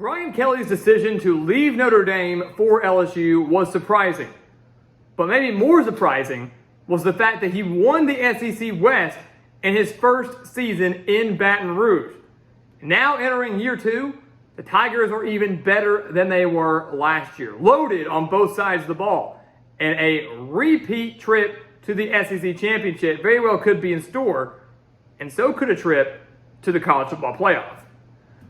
Brian Kelly's decision to leave Notre Dame for LSU was surprising. But maybe more surprising was the fact that he won the SEC West in his first season in Baton Rouge. Now entering year two, the Tigers are even better than they were last year. Loaded on both sides of the ball. And a repeat trip to the SEC Championship very well could be in store. And so could a trip to the college football playoff.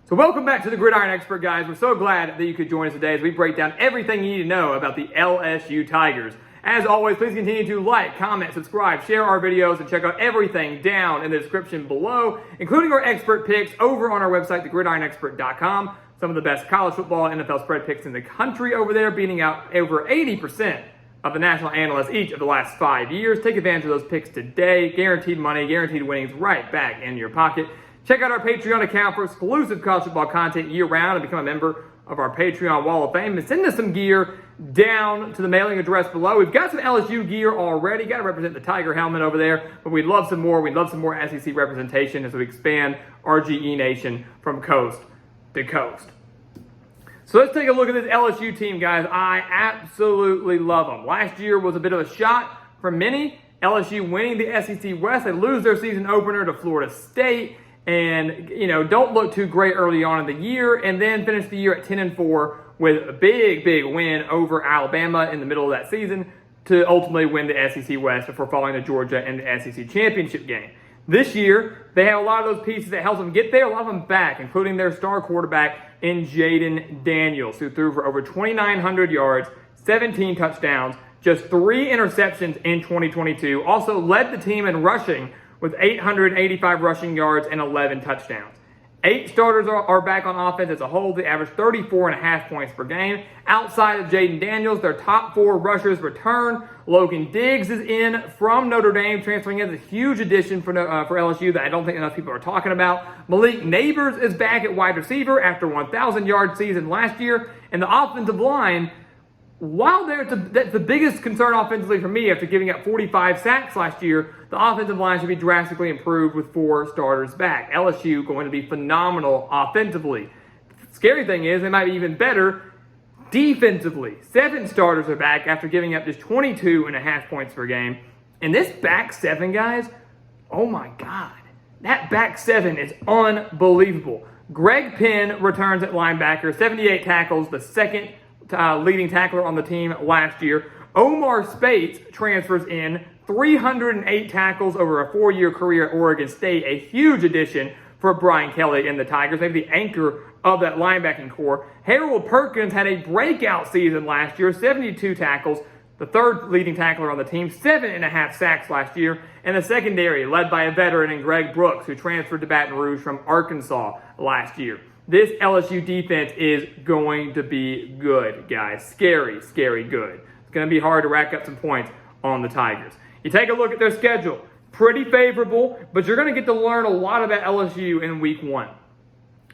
So welcome back to the Gridiron Expert, guys. We're so glad that you could join us today as we break down everything you need to know about the LSU Tigers. As always, please continue to like, comment, subscribe, share our videos, and check out everything down in the description below, including our expert picks over on our website, thegridironexpert.com. Some of the best college football and NFL spread picks in the country over there, beating out over 80% of the national analysts each of the last 5 years. Take advantage of those picks today. Guaranteed money, guaranteed winnings right back in your pocket. Check out our Patreon account for exclusive college football content year-round and become a member of our Patreon Wall of Fame. And send us some gear down to the mailing address below. We've got some LSU gear already. Got to represent the Tiger helmet over there. But we'd love some more. We'd love some more SEC representation as we expand our GE Nation from coast to coast. So let's take a look at this LSU team, guys. I absolutely love them. Last year was a bit of a shot for many. LSU winning the SEC West. They lose their season opener to Florida State. And, don't look too great early on in the year, and then finish the year at 10-4 with a big win over Alabama in the middle of that season to ultimately win the SEC West before falling to Georgia in the SEC Championship game. This year, they have a lot of those pieces that helped them get there, a lot of them back, including their star quarterback in Jayden Daniels, who threw for over 2,900 yards, 17 touchdowns, just 3 interceptions in 2022. Also led the team in rushing with 885 rushing yards and 11 touchdowns. 8 starters are back on offense as a whole. They average 34.5 points per game. Outside of Jayden Daniels, their top 4 rushers return. Logan Diggs is in from Notre Dame, transferring in. It's a huge addition for LSU that I don't think enough people are talking about. Malik Nabers is back at wide receiver after 1,000-yard season last year. And the offensive line, while that's the biggest concern offensively for me after giving up 45 sacks last year, the offensive line should be drastically improved with 4 starters back. LSU going to be phenomenal offensively. The scary thing is they might be even better defensively. 7 starters are back after giving up just 22.5 points per game. And this back 7, guys, oh my God. That back 7 is unbelievable. Greg Penn returns at linebacker, 78 tackles, the second leading tackler on the team last year. Omar Spates transfers in, 308 tackles over a 4-year career at Oregon State, a huge addition for Brian Kelly and the Tigers, maybe the anchor of that linebacking core. Harold Perkins had a breakout season last year, 72 tackles, the third leading tackler on the team, 7.5 sacks last year, and the secondary led by a veteran in Greg Brooks, who transferred to Baton Rouge from Arkansas last year. This LSU defense is going to be good, guys. Scary good. It's going to be hard to rack up some points on the Tigers. You take a look at their schedule. Pretty favorable, but you're going to get to learn a lot about LSU in week 1.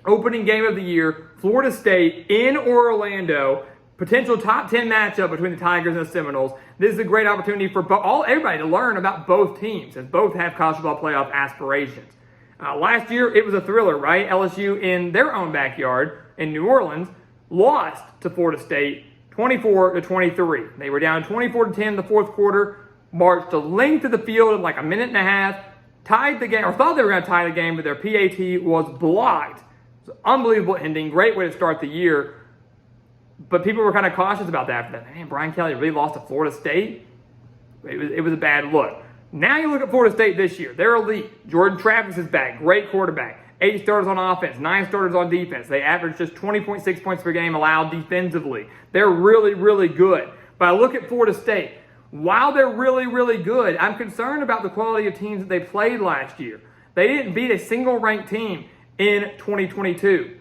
Opening game of the year, Florida State in Orlando. Potential top 10 matchup between the Tigers and the Seminoles. This is a great opportunity for everybody to learn about both teams, as both have college football playoff aspirations. Last year, it was a thriller, right? LSU in their own backyard in New Orleans lost to Florida State 24-23. They were down 24-10 in the fourth quarter, marched the length of the field in like a minute and a half, tied the game, or thought they were going to tie the game, but their PAT was blocked. It was an unbelievable ending. Great way to start the year. But people were kind of cautious about that after that. Man, Brian Kelly really lost to Florida State? It was a bad look. Now you look at Florida State this year. They're elite. Jordan Travis is back. Great quarterback. 8 starters on offense. 9 starters on defense. They average just 20.6 points per game allowed defensively. They're really good. But I look at Florida State. While they're really good, I'm concerned about the quality of teams that they played last year. They didn't beat a single ranked team in 2022.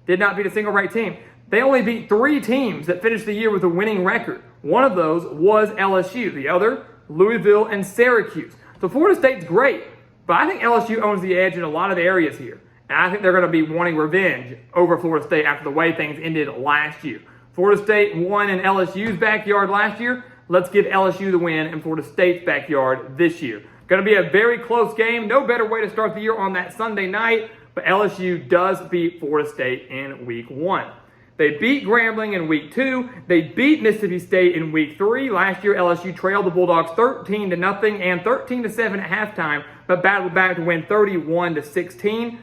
Did not beat a single ranked team. They only beat 3 teams that finished the year with a winning record. One of those was LSU. The other, Louisville and Syracuse. So Florida State's great, but I think LSU owns the edge in a lot of areas here. And I think they're going to be wanting revenge over Florida State after the way things ended last year. Florida State won in LSU's backyard last year. Let's give LSU the win in Florida State's backyard this year. Going to be a very close game. No better way to start the year on that Sunday night. but LSU does beat Florida State in week 1. They beat Grambling in week 2. They beat Mississippi State in week 3. Last year, LSU trailed the Bulldogs 13-0 and 13-7 at halftime, but battled back to win 31-16.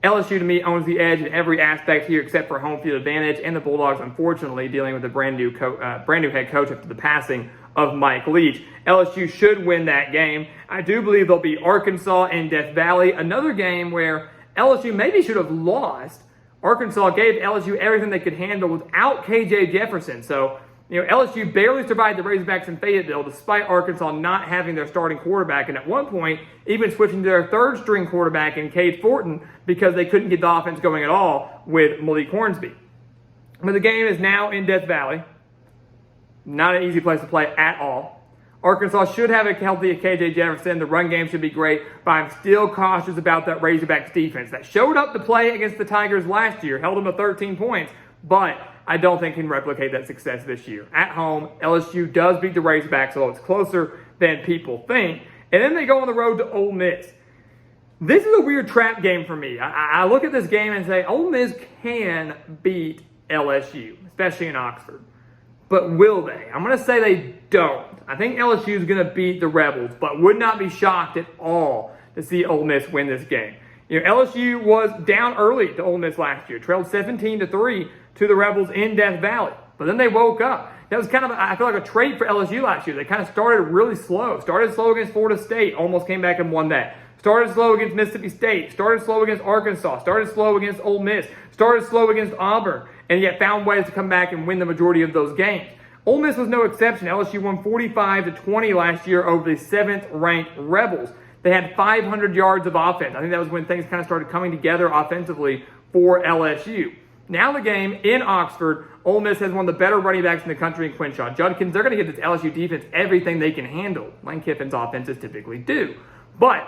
LSU, to me, owns the edge in every aspect here except for home field advantage, and the Bulldogs, unfortunately, dealing with a brand new head coach after the passing of Mike Leach. LSU should win that game. I do believe they'll beat Arkansas in Death Valley, another game where LSU maybe should have lost. Arkansas gave LSU everything they could handle without KJ Jefferson. So, LSU barely survived the Razorbacks in Fayetteville despite Arkansas not having their starting quarterback, and at one point even switching to their third-string quarterback in Cade Fortin because they couldn't get the offense going at all with Malik Hornsby. But the game is now in Death Valley. Not an easy place to play at all. Arkansas should have a healthy KJ Jefferson. The run game should be great, but I'm still cautious about that Razorbacks defense that showed up to play against the Tigers last year, held them to 13 points, but I don't think can replicate that success this year. At home, LSU does beat the Razorbacks, although it's closer than people think. And then they go on the road to Ole Miss. This is a weird trap game for me. I look at this game and say, Ole Miss can beat LSU, especially in Oxford. But will they? I'm going to say they don't. I think LSU is going to beat the Rebels, but would not be shocked at all to see Ole Miss win this game. LSU was down early to Ole Miss last year, trailed 17-3 to the Rebels in Death Valley. But then they woke up. That was kind of, I feel like, a trait for LSU last year. They kind of started really slow. Started slow against Florida State, almost came back and won that. Started slow against Mississippi State. Started slow against Arkansas. Started slow against Ole Miss. Started slow against Auburn. And yet found ways to come back and win the majority of those games. Ole Miss was no exception. LSU won 45-20 last year over the 7th-ranked Rebels. They had 500 yards of offense. I think that was when things kind of started coming together offensively for LSU. Now the game in Oxford, Ole Miss has one of the better running backs in the country in Quinshon Judkins. They're going to give this LSU defense everything they can handle. Lane Kiffin's offenses typically do. But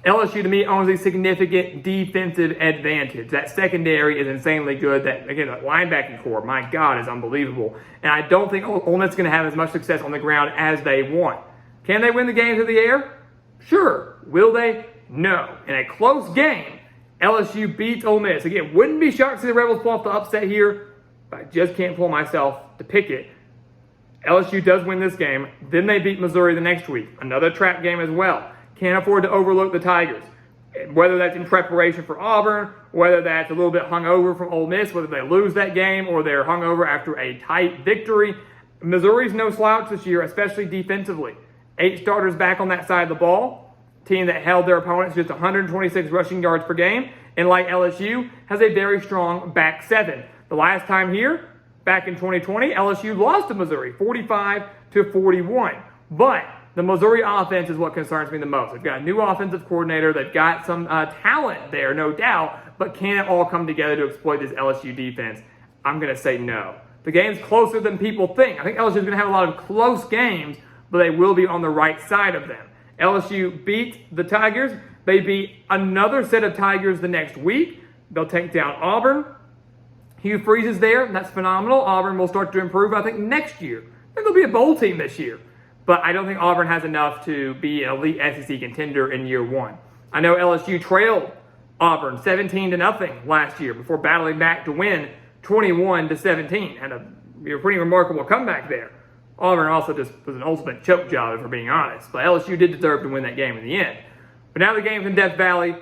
LSU, to me, owns a significant defensive advantage. That secondary is insanely good. That, again, that linebacking core, my God, is unbelievable. And I don't think Ole Miss is going to have as much success on the ground as they want. Can they win the game through the air? Sure. Will they? No. In a close game, LSU beats Ole Miss. Again, wouldn't be shocked to see the Rebels pull off the upset here, but I just can't pull myself to pick it. LSU does win this game. Then they beat Missouri the next week. Another trap game as well. Can't afford to overlook the Tigers. Whether that's in preparation for Auburn, whether that's a little bit hungover from Ole Miss, whether they lose that game or they're hungover after a tight victory. Missouri's no slouch this year, especially defensively. 8 starters back on that side of the ball. Team that held their opponents just 126 rushing yards per game. And like LSU, has a very strong back 7. The last time here, back in 2020, LSU lost to Missouri, 45-41. But the Missouri offense is what concerns me the most. They've got a new offensive coordinator. They've got some talent there, no doubt. But can it all come together to exploit this LSU defense? I'm going to say no. The game's closer than people think. I think LSU is going to have a lot of close games, but they will be on the right side of them. LSU beat the Tigers. They beat another set of Tigers the next week. They'll take down Auburn. Hugh Freeze is there, and that's phenomenal. Auburn will start to improve, I think, next year. I think they'll be a bowl team this year. But I don't think Auburn has enough to be an elite SEC contender in year 1. I know LSU trailed Auburn 17-0 last year before battling back to win 21-17. Had a pretty remarkable comeback there. Auburn also just was an ultimate choke job, if we're being honest. But LSU did deserve to win that game in the end. But now the game's in Death Valley.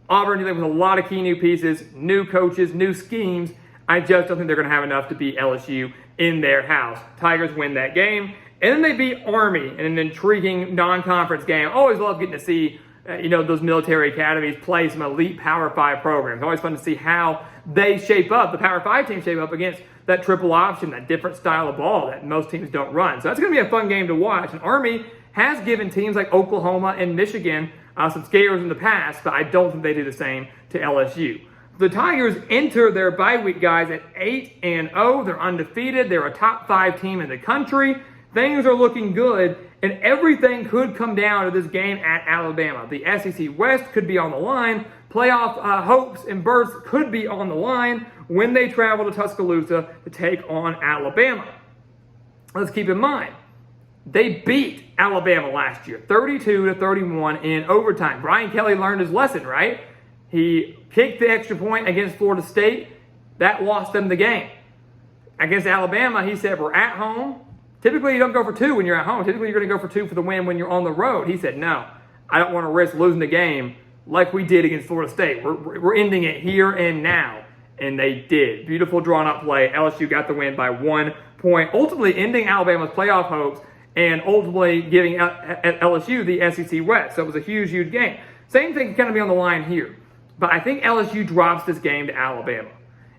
Auburn dealing with a lot of key new pieces, new coaches, new schemes. I just don't think they're going to have enough to beat LSU in their house. Tigers win that game. And then they beat Army in an intriguing non-conference game. Always love getting to see, those military academies play some elite Power 5 programs. Always fun to see how they shape up, the Power 5 teams shape up against that triple option, that different style of ball that most teams don't run. So that's going to be a fun game to watch. And Army has given teams like Oklahoma and Michigan some scares in the past, but I don't think they do the same to LSU. The Tigers enter their bye week, guys, at 8-0. They're undefeated. They're a top 5 team in the country. Things are looking good, and everything could come down to this game at Alabama. The SEC West could be on the line. Playoff hopes and berths could be on the line when they travel to Tuscaloosa to take on Alabama. Let's keep in mind, they beat Alabama last year, 32-31 in overtime. Brian Kelly learned his lesson, right? He kicked the extra point against Florida State. That lost them the game. Against Alabama, he said, we're at home. Typically, you don't go for 2 when you're at home. Typically, you're going to go for 2 for the win when you're on the road. He said, no, I don't want to risk losing the game like we did against Florida State. We're ending it here and now. And they did. Beautiful drawn-up play. LSU got the win by 1 point, ultimately ending Alabama's playoff hopes and ultimately giving LSU the SEC West. So it was a huge, huge game. Same thing can kind of be on the line here. But I think LSU drops this game to Alabama.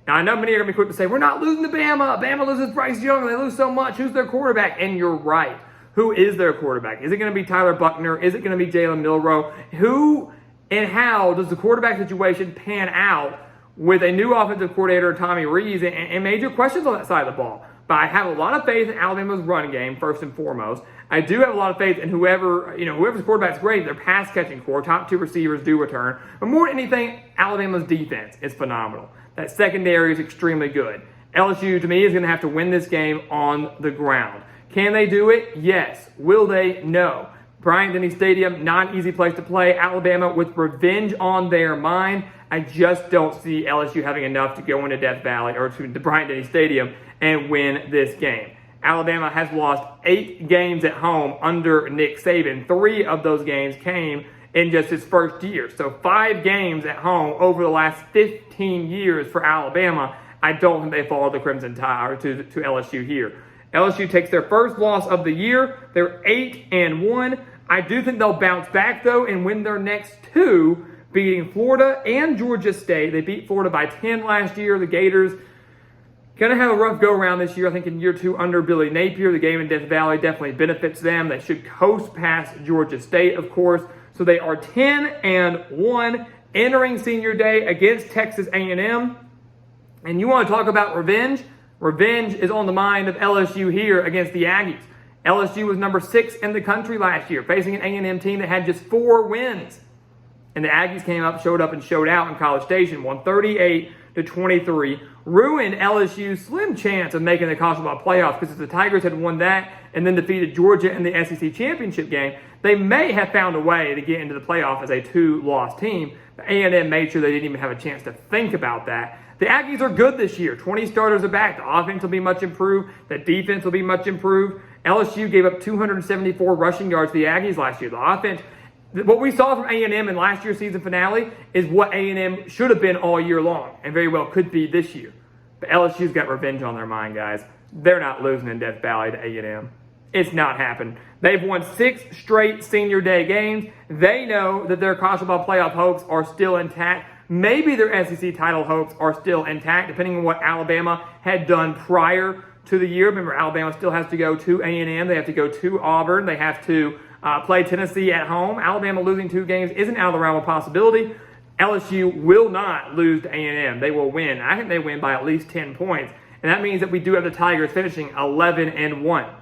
Now, I know many are going to be quick to say, we're not losing to Bama. Bama loses Bryce Young, and they lose so much. Who's their quarterback? And you're right. Who is their quarterback? Is it going to be Tyler Buckner? Is it going to be Jalen Milroe? Who and how does the quarterback situation pan out with a new offensive coordinator, Tommy Rees, and major questions on that side of the ball? But I have a lot of faith in Alabama's run game, first and foremost. I do have a lot of faith in whoever's quarterback's great, their pass-catching core, top 2 receivers do return. But more than anything, Alabama's defense is phenomenal. That secondary is extremely good. LSU, to me, is going to have to win this game on the ground. Can they do it? Yes. Will they? No. Bryant-Denny Stadium, not an easy place to play. Alabama with revenge on their mind. I just don't see LSU having enough to go into Death Valley or to the Bryant-Denny Stadium and win this game. Alabama has lost 8 games at home under Nick Saban. 3 of those games came in just his first year. So 5 games at home over the last 15 years for Alabama. I don't think they follow the Crimson Tide to LSU here. LSU takes their first loss of the year. They're 8-1. I do think they'll bounce back, though, and win their next 2, beating Florida and Georgia State. They beat Florida by 10 last year. The Gators going to have a rough go-around this year. I think in year 2 under Billy Napier, the game in Death Valley definitely benefits them. They should coast past Georgia State, of course. So they are 10-1 entering senior day against Texas A&M. And you want to talk about revenge? Revenge is on the mind of LSU here against the Aggies. LSU was number 6 in the country last year, facing an A&M team that had just 4 wins. And the Aggies showed up and showed out in College Station, won 38-23, ruined LSU's slim chance of making the college football playoffs, because if the Tigers had won that and then defeated Georgia in the SEC championship game, they may have found a way to get into the playoff as a 2-loss team. But A&M made sure they didn't even have a chance to think about that. The Aggies are good this year. 20 starters are back. The offense will be much improved. The defense will be much improved. LSU gave up 274 rushing yards to the Aggies last year. The offense, what we saw from A&M in last year's season finale is what A&M should have been all year long and very well could be this year. But LSU's got revenge on their mind, guys. They're not losing in Death Valley to A&M. It's not happened. They've won 6 straight senior day games. They know that their college football playoff hopes are still intact. Maybe their SEC title hopes are still intact, depending on what Alabama had done prior to the year. Remember, Alabama still has to go to A&M. They have to go to Auburn. They have to play Tennessee at home. Alabama losing 2 games isn't out of the realm of possibility. LSU will not lose to A&M. They will win. I think they win by at least 10 points. And that means that we do have the Tigers finishing 11-1.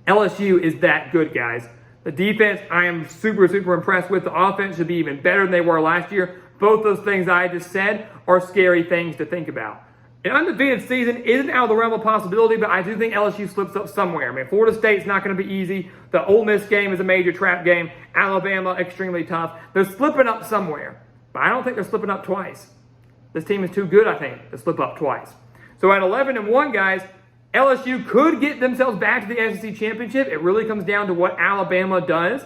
LSU is that good, guys. The defense, I am super, super impressed with. The offense should be even better than they were last year. Both those things I just said are scary things to think about. An undefeated season isn't out of the realm of possibility, but I do think LSU slips up somewhere. I mean, Florida State's not going to be easy. The Ole Miss game is a major trap game. Alabama, extremely tough. They're slipping up somewhere, but I don't think they're slipping up twice. This team is too good, I think, to slip up twice. So at 11-1, guys, LSU could get themselves back to the SEC championship. It really comes down to what Alabama does.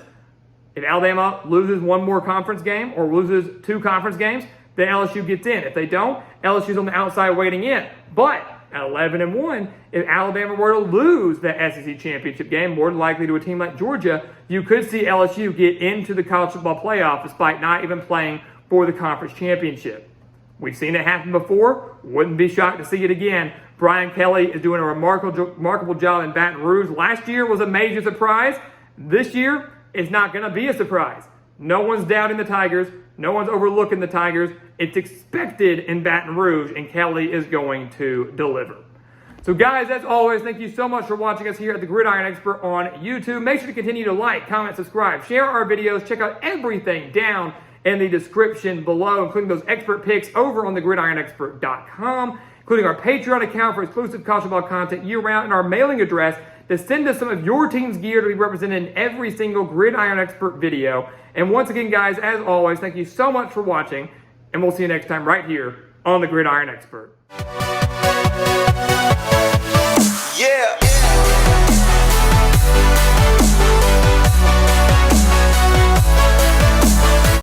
If Alabama loses 1 more conference game or loses 2 conference games, then LSU gets in. If they don't, LSU's on the outside waiting in. But at 11-1, if Alabama were to lose the SEC championship game, more than likely to a team like Georgia, you could see LSU get into the college football playoff despite not even playing for the conference championship. We've seen it happen before. Wouldn't be shocked to see it again. Brian Kelly is doing a remarkable job in Baton Rouge. Last year was a major surprise. This year, it's not going to be a surprise. No one's doubting the Tigers. No one's overlooking the Tigers. It's expected in Baton Rouge, and Kelly is going to deliver. So, guys, as always, thank you so much for watching us here at the Gridiron Expert on YouTube. Make sure to continue to like, comment, subscribe, share our videos. Check out everything down in the description below, including those expert picks over on thegridironexpert.com, including our Patreon account for exclusive college football content year-round, and our mailing address to send us some of your team's gear to be represented in every single Gridiron Expert video. And once again, guys, as always, thank you so much for watching, and we'll see you next time right here on the Gridiron Expert. Yeah.